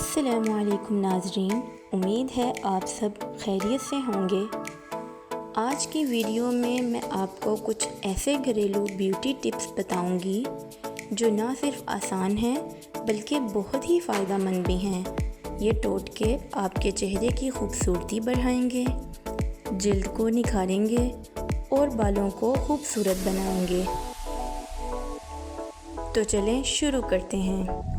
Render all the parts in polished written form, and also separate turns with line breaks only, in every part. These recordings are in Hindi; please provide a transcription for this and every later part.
अस्सलामुअलैकुम नाज़रीन, उम्मीद है आप सब खैरियत से होंगे। आज की वीडियो में मैं आपको कुछ ऐसे घरेलू ब्यूटी टिप्स बताऊंगी जो ना सिर्फ आसान हैं बल्कि बहुत ही फ़ायदेमंद भी हैं। ये टोटके आपके चेहरे की खूबसूरती बढ़ाएंगे, जिल्द को निखारेंगे और बालों को खूबसूरत बनाएंगे। तो चलें शुरू करते हैं।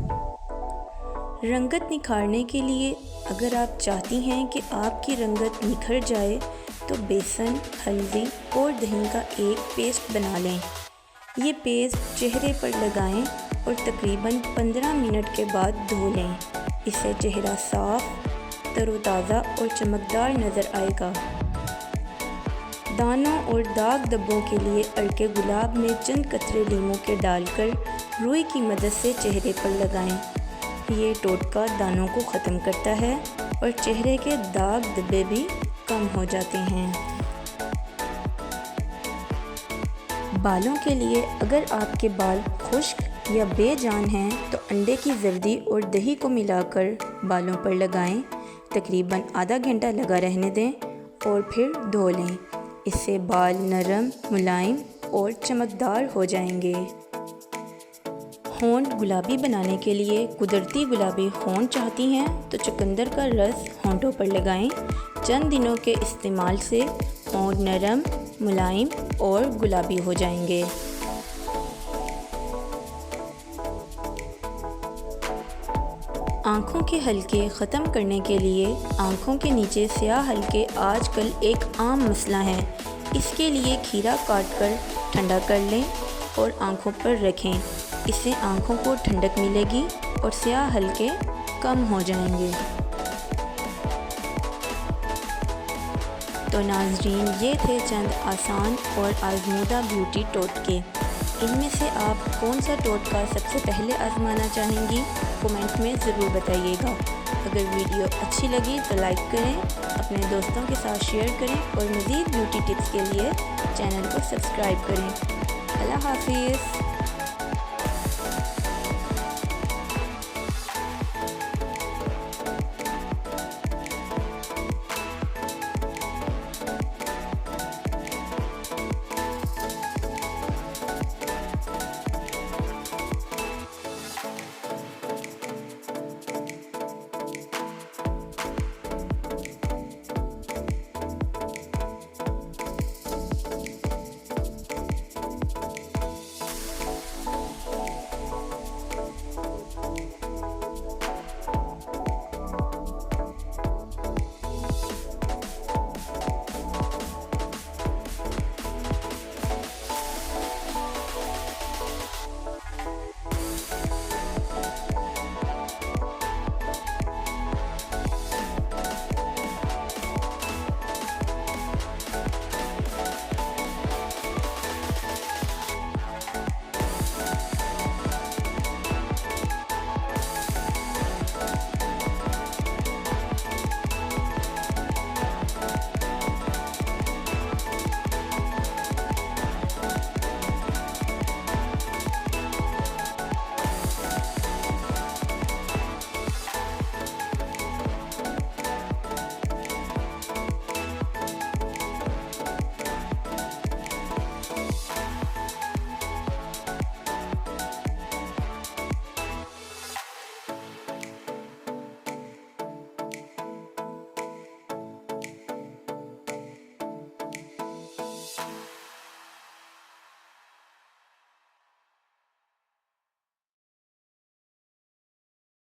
रंगत निखारने के लिए अगर आप चाहती हैं कि आपकी रंगत निखर जाए तो बेसन, हल्दी और दही का एक पेस्ट बना लें। ये पेस्ट चेहरे पर लगाएं और तकरीबन 15 मिनट के बाद धो लें। इससे चेहरा साफ, तरोताज़ा और चमकदार नज़र आएगा। दानों और दाग धब्बों के लिए अड़के गुलाब में चंद कतरे लीमू के डालकर रुई की मदद से चेहरे पर लगाएं। ये टोटका दानों को ख़त्म करता है और चेहरे के दाग धब्बे भी कम हो जाते हैं। बालों के लिए अगर आपके बाल खुश्क या बेजान हैं तो अंडे की जर्दी और दही को मिलाकर बालों पर लगाएं। तकरीबन आधा घंटा लगा रहने दें और फिर धो लें। इससे बाल नरम, मुलायम और चमकदार हो जाएंगे। होंठ गुलाबी बनाने के लिए कुदरती गुलाबी होंठ चाहती हैं तो चुकंदर का रस होंठों पर लगाएं। चंद दिनों के इस्तेमाल से होंठ नरम, मुलायम और गुलाबी हो जाएंगे। आँखों के हलके ख़त्म करने के लिए आँखों के नीचे स्याह हलके आजकल एक आम मसला है। इसके लिए खीरा काटकर ठंडा कर लें और आँखों पर रखें। इससे आँखों को ठंडक मिलेगी और स्याह हलके कम हो जाएंगे। तो नाज़रीन, ये थे चंद आसान और आज़मूदा ब्यूटी टोटके। इनमें से आप कौन सा टोटका सबसे पहले आज़माना चाहेंगी, कमेंट में ज़रूर बताइएगा। अगर वीडियो अच्छी लगी तो लाइक करें, अपने दोस्तों के साथ शेयर करें और मज़ीद ब्यूटी टिप्स के लिए चैनल को सब्सक्राइब करें। अल्लाह हाफ़िज़।